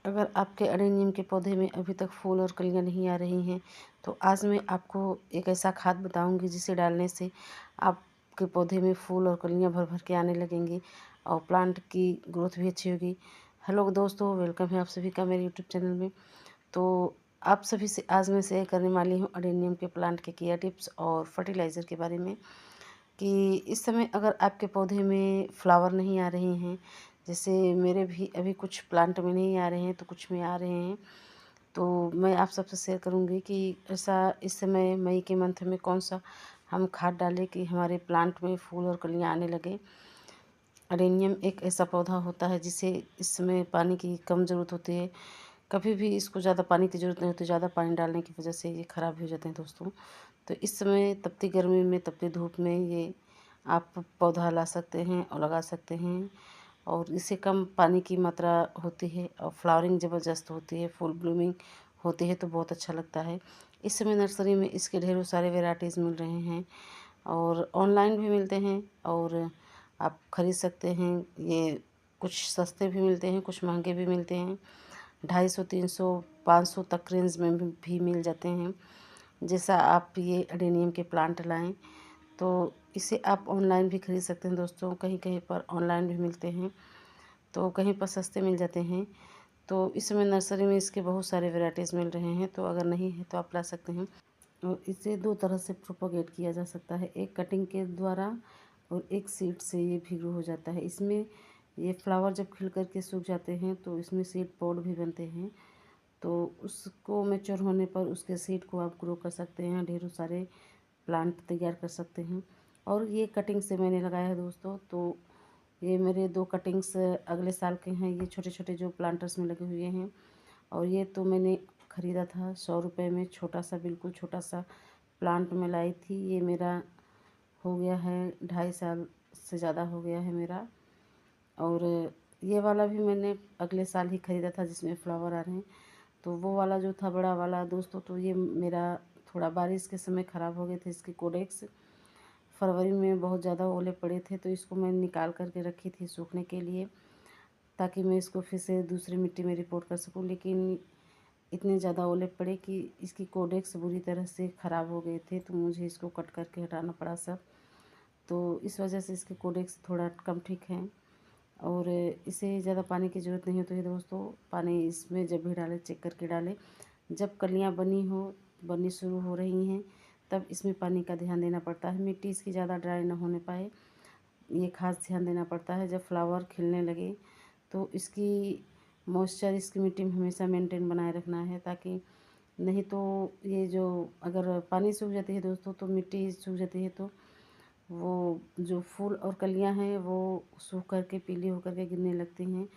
अगर आपके अडेनियम के पौधे में अभी तक फूल और कलियां नहीं आ रही हैं तो आज मैं आपको एक ऐसा खाद बताऊंगी जिसे डालने से आपके पौधे में फूल और कलियां भर भर के आने लगेंगी और प्लांट की ग्रोथ भी अच्छी होगी। हेलो दोस्तों, वेलकम है आप सभी का मेरे यूट्यूब चैनल में। तो आप सभी से आज मैं शेयर करने वाली हूँ अडेनियम के प्लांट के केयर टिप्स और फर्टिलाइज़र के बारे में कि इस समय अगर आपके पौधे में फ्लावर नहीं आ रहे हैं, जैसे मेरे भी अभी कुछ प्लांट में नहीं आ रहे हैं तो कुछ में आ रहे हैं, तो मैं आप सबसे शेयर करूंगी कि ऐसा इस समय मई के मंथ में कौन सा हम खाद डालें कि हमारे प्लांट में फूल और कलियां आने लगे। अडेनियम एक ऐसा पौधा होता है जिसे इस समय पानी की कम ज़रूरत होती है। कभी भी इसको ज़्यादा पानी की ज़रूरत नहीं होती, ज़्यादा पानी डालने की वजह से ये ख़राब हो जाते हैं दोस्तों। तो इस समय तपती गर्मी में, तपती धूप में ये आप पौधा ला सकते हैं और लगा सकते हैं, और इससे कम पानी की मात्रा होती है और फ्लावरिंग ज़बरदस्त होती है, फुल ब्लूमिंग होती है, तो बहुत अच्छा लगता है। इस समय नर्सरी में इसके ढेरों सारे वेराइटीज़ मिल रहे हैं और ऑनलाइन भी मिलते हैं और आप ख़रीद सकते हैं। ये कुछ सस्ते भी मिलते हैं, कुछ महंगे भी मिलते हैं। 250, 300, 500 तक रेंज में भी मिल जाते हैं। जैसा आप ये अडेनियम के प्लांट लाएं तो इसे आप ऑनलाइन भी खरीद सकते हैं दोस्तों। कहीं कहीं पर ऑनलाइन भी मिलते हैं तो कहीं पर सस्ते मिल जाते हैं। तो इस समय नर्सरी में इसके बहुत सारे वैरायटीज़ मिल रहे हैं, तो अगर नहीं है तो आप ला सकते हैं। और इसे दो तरह से प्रोपोगेट किया जा सकता है, एक कटिंग के द्वारा और एक सीड से ये भी ग्रो हो जाता है। इसमें ये फ्लावर जब खिल कर के सूख जाते हैं तो इसमें सीड पॉड भी बनते हैं, तो उसको मैच्योर होने पर उसके सीड को आप ग्रो कर सकते हैं, ढेरों सारे प्लांट तैयार कर सकते हैं। और ये कटिंग से मैंने लगाया है दोस्तों, तो ये मेरे 2 कटिंग्स अगले साल के हैं। ये छोटे छोटे जो प्लांटर्स में लगे हुए हैं, और ये तो मैंने ख़रीदा था 100 रुपये में, छोटा सा, बिल्कुल छोटा सा प्लांट में लाई थी। ये मेरा हो गया है 2.5 साल से ज़्यादा हो गया है मेरा। और ये वाला भी मैंने अगले साल ही ख़रीदा था जिसमें फ्लावर आ रहे हैं। तो वो वाला जो था बड़ा वाला दोस्तों, तो ये मेरा थोड़ा बारिश के समय ख़राब हो गए थे इसके कोडेक्स। फरवरी में बहुत ज़्यादा ओले पड़े थे तो इसको मैं निकाल करके रखी थी सूखने के लिए, ताकि मैं इसको फिर से दूसरी मिट्टी में रिपोर्ट कर सकूं। लेकिन इतने ज़्यादा ओले पड़े कि इसकी कोडेक्स बुरी तरह से ख़राब हो गए थे, तो मुझे इसको कट करके हटाना पड़ा सब। तो इस वजह से इसके कोडेक्स थोड़ा कम ठीक हैं और इसे ज़्यादा पानी की ज़रूरत नहीं होती है दोस्तों। पानी इसमें जब भी डालें चेक करके डालें। जब कलियाँ बननी शुरू हो रही हैं तब इसमें पानी का ध्यान देना पड़ता है। मिट्टी इसकी ज़्यादा ड्राई ना होने पाए, ये खास ध्यान देना पड़ता है। जब फ्लावर खिलने लगे तो इसकी मॉइस्चर इसकी मिट्टी में हमेशा मेंटेन बनाए रखना है, ताकि नहीं तो ये जो अगर पानी सूख जाती है दोस्तों तो मिट्टी सूख जाती है, तो वो जो फूल और कलियां हैं वो सूख करके पीली होकर के गिरने लगती हैं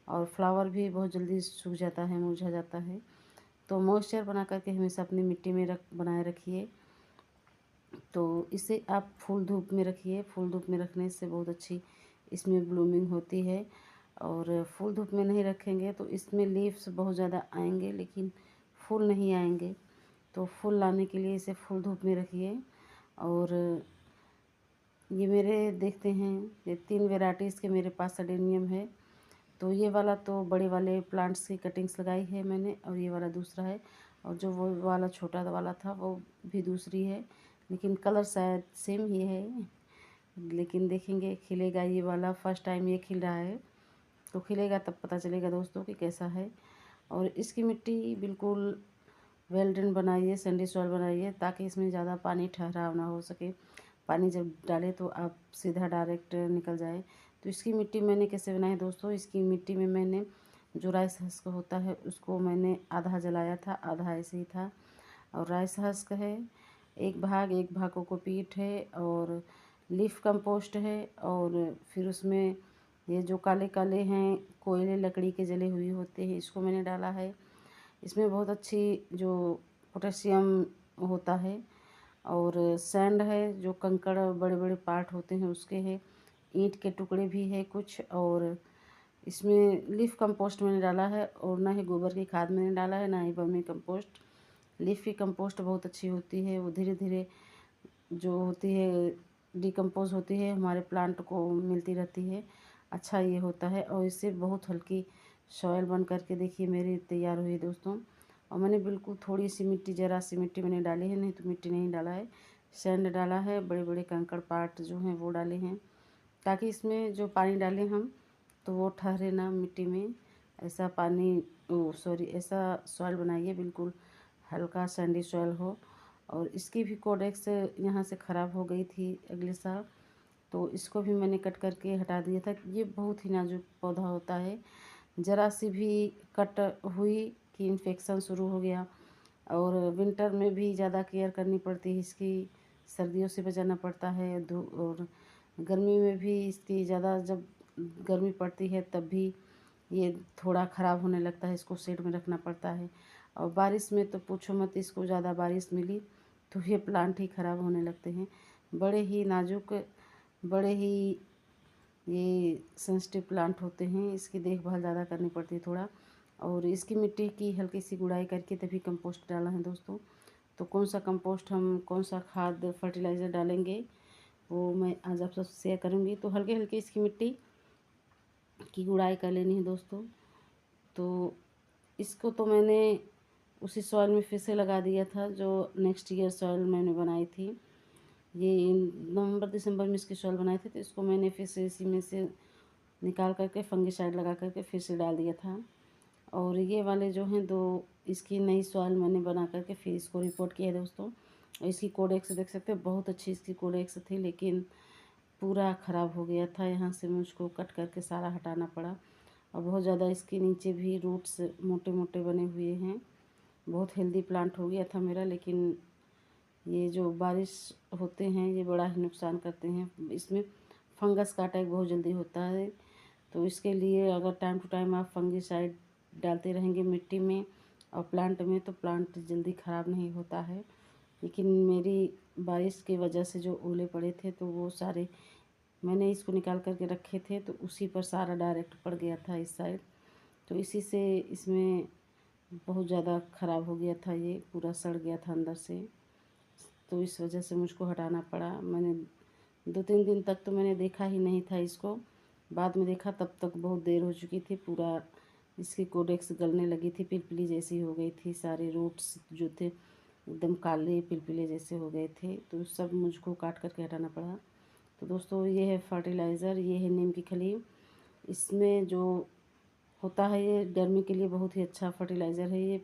और फ्लावर भी बहुत जल्दी सूख जाता है, मुरझा जाता है। तो मॉइस्चर बना करके हमेशा अपनी मिट्टी में बनाए रखिए। तो इसे आप फूल धूप में रखिए। फूल धूप में रखने से बहुत अच्छी इसमें ब्लूमिंग होती है। और फूल धूप में नहीं रखेंगे तो इसमें लीव्स बहुत ज़्यादा आएंगे लेकिन फूल नहीं आएंगे। तो फूल लाने के लिए इसे फूल धूप में रखिए। और ये मेरे देखते हैं ये 3 वेराइटीज़ के मेरे पास अडेनियम है। तो ये वाला तो बड़े वाले प्लांट्स की कटिंग्स लगाई है मैंने, और ये वाला दूसरा है। और जो वो वाला छोटा वाला था वो भी दूसरी है, लेकिन कलर शायद सेम ही है। लेकिन देखेंगे खिलेगा ये वाला, फर्स्ट टाइम ये खिल रहा है, तो खिलेगा तब पता चलेगा दोस्तों कि कैसा है। और इसकी मिट्टी बिल्कुल वेल ड्रेन बनाइए, सैंडी सॉइल बनाइए, ताकि इसमें ज़्यादा पानी ठहराव ना हो सके। पानी जब डालें तो आप सीधा डायरेक्ट निकल जाए। तो इसकी मिट्टी मैंने कैसे बनाई दोस्तों, इसकी मिट्टी में मैंने जो राइस हस्क होता है उसको मैंने आधा जलाया था, आधा ऐसे ही था। और राइस हस्क है एक भाग कोकोपीट है और लीफ कंपोस्ट है। और फिर उसमें ये जो काले काले हैं कोयले लकड़ी के जले हुए होते हैं, इसको मैंने डाला है। इसमें बहुत अच्छी जो पोटेशियम होता है। और सैंड है, जो कंकड़ बड़े बड़े पार्ट होते हैं उसके है। ईंट के टुकड़े भी है कुछ। और इसमें लीफ कंपोस्ट मैंने डाला है, और ना ही गोबर की खाद मैंने डाला है, ना ही वर्मी कंपोस्ट। लीफ की कंपोस्ट बहुत अच्छी होती है, वो धीरे धीरे जो होती है डिकम्पोज होती है, हमारे प्लांट को मिलती रहती है। अच्छा ये होता है और इससे बहुत हल्की सॉयल बन करके देखिए मेरी तैयार हुई दोस्तों। और मैंने बिल्कुल थोड़ी सी मिट्टी, ज़रा सी मिट्टी मैंने डाली है, नहीं तो मिट्टी नहीं डाला है, सैंड डाला है, बड़े बड़े कंकड़ पार्ट जो हैं वो डाले हैं, ताकि इसमें जो पानी डालें हम तो वो ठहरे ना मिट्टी में। ऐसा पानी, सॉरी, ऐसा सॉइल बनाइए बिल्कुल हल्का सैंडी सॉइल हो। और इसकी भी कोडेक्स यहाँ से ख़राब हो गई थी अगले साल, तो इसको भी मैंने कट करके हटा दिया था। ये बहुत ही नाजुक पौधा होता है, ज़रा सी भी कट हुई कि इन्फेक्शन शुरू हो गया। और विंटर में भी ज़्यादा केयर करनी पड़ती है इसकी, सर्दियों से बचाना पड़ता है। और गर्मी में भी इसकी ज़्यादा, जब गर्मी पड़ती है तब भी ये थोड़ा ख़राब होने लगता है, इसको शेड में रखना पड़ता है। और बारिश में तो पूछो मत, इसको ज़्यादा बारिश मिली तो ये प्लांट ही ख़राब होने लगते हैं। बड़े ही नाजुक, बड़े ही ये सेंसिटिव प्लांट होते हैं, इसकी देखभाल ज़्यादा करनी पड़ती है थोड़ा। और इसकी मिट्टी की हल्की सी गुड़ाई करके तभी कंपोस्ट डाला है दोस्तों। तो कौन सा कंपोस्ट, हम कौन सा खाद फर्टिलाइज़र डालेंगे वो मैं आज आप सबसे शेयर करूँगी। तो हल्के हल्के इसकी मिट्टी की गुड़ाई कर लेनी है दोस्तों। तो इसको तो मैंने उसी सॉइल में फिर से लगा दिया था जो नेक्स्ट ईयर सॉइल मैंने बनाई थी। ये नवंबर दिसंबर में इसकी सॉइल बनाई थी, तो इसको मैंने फिर से इसी में से निकाल करके फंगिसाइड लगा करके फिर से डाल दिया था। और ये वाले जो हैं दो, इसकी नई सॉइल मैंने बना करके फिर इसको रिपोर्ट किया है दोस्तों। और इसकी कोडेक्स देख सकते हैं, बहुत अच्छी इसकी कोडेक्स थी, लेकिन पूरा ख़राब हो गया था। यहाँ से मुझको कट करके सारा हटाना पड़ा। और बहुत ज़्यादा इसके नीचे भी रूट्स मोटे मोटे बने हुए हैं। बहुत हेल्दी प्लांट हो गया था मेरा, लेकिन ये जो बारिश होते हैं ये बड़ा ही नुकसान करते हैं। इसमें फंगस का अटैक बहुत जल्दी होता है, तो इसके लिए अगर टाइम टू टाइम आप फंगिसाइड डालते रहेंगे मिट्टी में और प्लांट में, तो प्लांट जल्दी ख़राब नहीं होता है। लेकिन मेरी बारिश की वजह से जो ओले पड़े थे तो वो सारे मैंने इसको निकाल करके रखे थे, तो उसी पर सारा डायरेक्ट पड़ गया था इस साइड। तो इसी से इसमें बहुत ज़्यादा ख़राब हो गया था, ये पूरा सड़ गया था अंदर से। तो इस वजह से मुझको हटाना पड़ा। मैंने 2-3 दिन तक तो मैंने देखा ही नहीं था इसको, बाद में देखा तब तक बहुत देर हो चुकी थी। पूरा इसकी कोडेक्स गलने लगी थी, पिलपिली जैसी हो गई थी, सारे रूट्स जो थे एकदम काले पिलपिले जैसे हो गए थे, तो सब मुझको काट करके हटाना पड़ा। तो दोस्तों ये है फर्टिलाइज़र, ये है नीम की खली। इसमें जो होता है ये गर्मी के लिए बहुत ही अच्छा फर्टिलाइज़र है। ये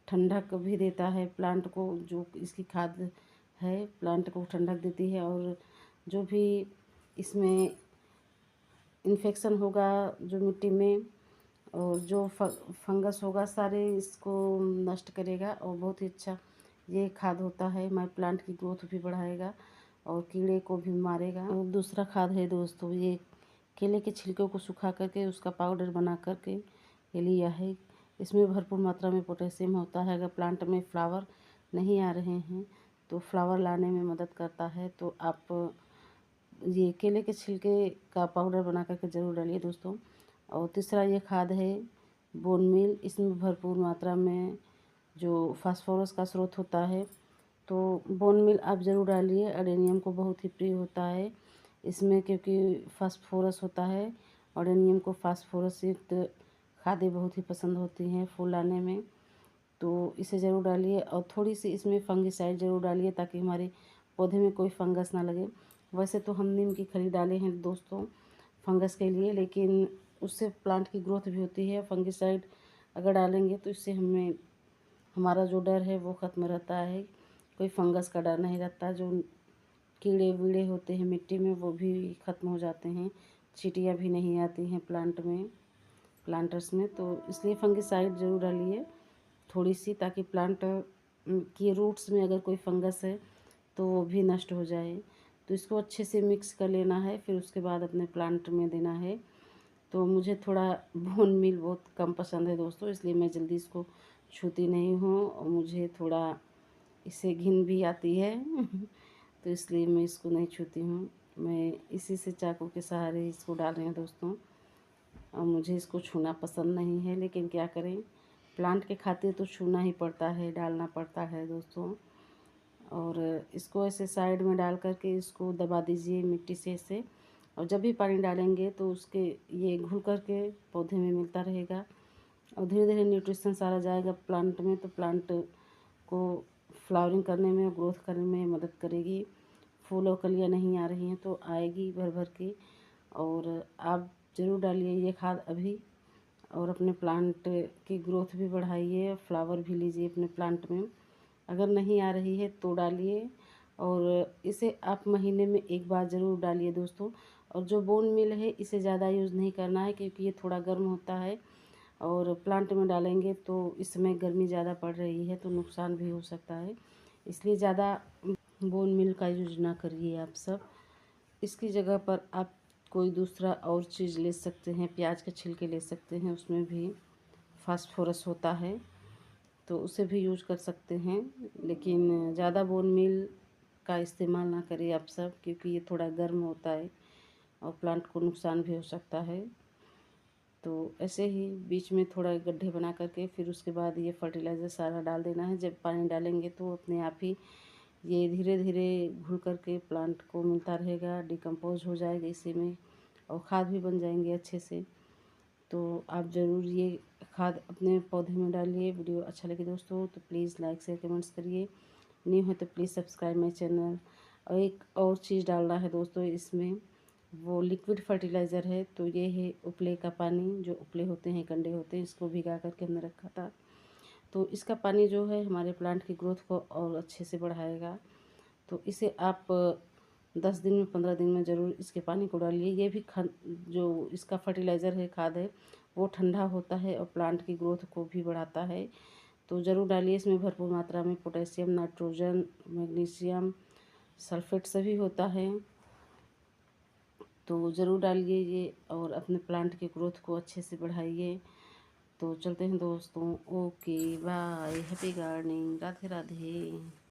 ठंडक भी देता है प्लांट को, जो इसकी खाद है प्लांट को ठंडक देती है। और जो भी इसमें इन्फेक्शन होगा जो मिट्टी में, और जो फंगस होगा सारे इसको नष्ट करेगा। और बहुत ही अच्छा ये खाद होता है, हमारे प्लांट की ग्रोथ भी बढ़ाएगा और कीड़े को भी मारेगा। और दूसरा खाद है दोस्तों, ये केले के छिलकों को सुखा करके उसका पाउडर बना करके ये लिया है। इसमें भरपूर मात्रा में पोटेशियम होता है। अगर प्लांट में फ्लावर नहीं आ रहे हैं तो फ्लावर लाने में मदद करता है। तो आप ये केले के छिलके का पाउडर बना करके ज़रूर डालिए दोस्तों। और तीसरा ये खाद है बोन मील। इसमें भरपूर मात्रा में जो फास्फोरस का स्रोत होता है, तो बोन मील आप ज़रूर डालिए। अडेनियम को बहुत ही प्रिय होता है इसमें, क्योंकि फास्फोरस होता है। अडेनियम को फास्फोरस युक्त खादें बहुत ही पसंद होती हैं फूल लाने में, तो इसे ज़रूर डालिए। और थोड़ी सी इसमें फंगिसाइड ज़रूर डालिए ताकि हमारे पौधे में कोई फंगस ना लगे। वैसे तो हम नीम की खली डाले हैं दोस्तों फंगस के लिए, लेकिन उससे प्लांट की ग्रोथ भी होती है। फंगिसाइड अगर डालेंगे तो इससे हमें, हमारा जो डर है वो ख़त्म रहता है, कोई फंगस का डर नहीं रहता। जो कीड़े वीड़े होते हैं मिट्टी में वो भी ख़त्म हो जाते हैं, चींटियाँ भी नहीं आती हैं प्लांट में, प्लांटर्स में। तो इसलिए फंगिसाइड ज़रूर डालिए थोड़ी सी, ताकि प्लांट की रूट्स में अगर कोई फंगस है तो वो भी नष्ट हो जाए। तो इसको अच्छे से मिक्स कर लेना है, फिर उसके बाद अपने प्लांट में देना है। तो मुझे थोड़ा बोन मील बहुत कम पसंद है दोस्तों, इसलिए मैं जल्दी इसको छूती नहीं हूँ। और मुझे थोड़ा इससे घिन भी आती है तो इसलिए मैं इसको नहीं छूती हूँ। मैं इसी से चाकू के सहारे इसको डाल रही हूँ दोस्तों। और मुझे इसको छूना पसंद नहीं है, लेकिन क्या करें, प्लांट के खातिर तो छूना ही पड़ता है, डालना पड़ता है दोस्तों। और इसको ऐसे साइड में डाल करके इसको दबा दीजिए मिट्टी से ऐसे। और जब भी पानी डालेंगे तो उसके ये घुल करके पौधे में मिलता रहेगा। और धीरे धीरे न्यूट्रिशन सारा जाएगा प्लांट में, तो प्लांट को फ्लावरिंग करने में, ग्रोथ करने में मदद करेगी। फूल और कलियाँ नहीं आ रही हैं तो आएगी भर भर के। और आप ज़रूर डालिए ये खाद अभी, और अपने प्लांट की ग्रोथ भी बढ़ाइए, फ्लावर भी लीजिए अपने प्लांट में। अगर नहीं आ रही है तो डालिए, और इसे आप महीने में एक बार ज़रूर डालिए दोस्तों। और जो बोन मील है इसे ज़्यादा यूज़ नहीं करना है, क्योंकि ये थोड़ा गर्म होता है, और प्लांट में डालेंगे तो इसमें गर्मी ज़्यादा पड़ रही है तो नुकसान भी हो सकता है, इसलिए ज़्यादा बोन मील का यूज ना करिए आप सब। इसकी जगह पर आप कोई दूसरा और चीज़ ले सकते हैं, प्याज के छिलके ले सकते हैं, उसमें भी फास्फोरस होता है तो उसे भी यूज कर सकते हैं। लेकिन ज़्यादा बोन मील का इस्तेमाल ना करिए आप सब, क्योंकि ये थोड़ा गर्म होता है और प्लांट को नुकसान भी हो सकता है। तो ऐसे ही बीच में थोड़ा गड्ढे बना करके फिर उसके बाद ये फर्टिलाइज़र सारा डाल देना है। जब पानी डालेंगे तो अपने आप ही ये धीरे धीरे घुल करके प्लांट को मिलता रहेगा, डिकम्पोज हो जाएगा इसी में, और खाद भी बन जाएंगे अच्छे से। तो आप ज़रूर ये खाद अपने पौधे में डालिए। वीडियो अच्छा लगे दोस्तों तो प्लीज़ लाइक शेयर कमेंट्स करिए। न्यू है तो प्लीज़ सब्सक्राइब माई चैनल। और एक और चीज़ डालना है दोस्तों इसमें, वो लिक्विड फर्टिलाइज़र है। तो ये है उपले का पानी, जो उपले होते हैं, कंडे होते हैं, इसको भिगा करके हमने रखा था। तो इसका पानी जो है हमारे प्लांट की ग्रोथ को और अच्छे से बढ़ाएगा। तो इसे आप 10 दिन में, 15 दिन में ज़रूर इसके पानी को डालिए। ये भी जो इसका फर्टिलाइज़र है, खाद है, वो ठंडा होता है और प्लांट की ग्रोथ को भी बढ़ाता है। तो ज़रूर डालिए। इसमें भरपूर मात्रा में पोटेशियम, नाइट्रोजन, मैग्नीशियम, सल्फेट सभी होता है। तो ज़रूर डालिए ये, और अपने प्लांट की ग्रोथ को अच्छे से बढ़ाइए। तो चलते हैं दोस्तों, okay bye, happy gardening, Radhe Radhe.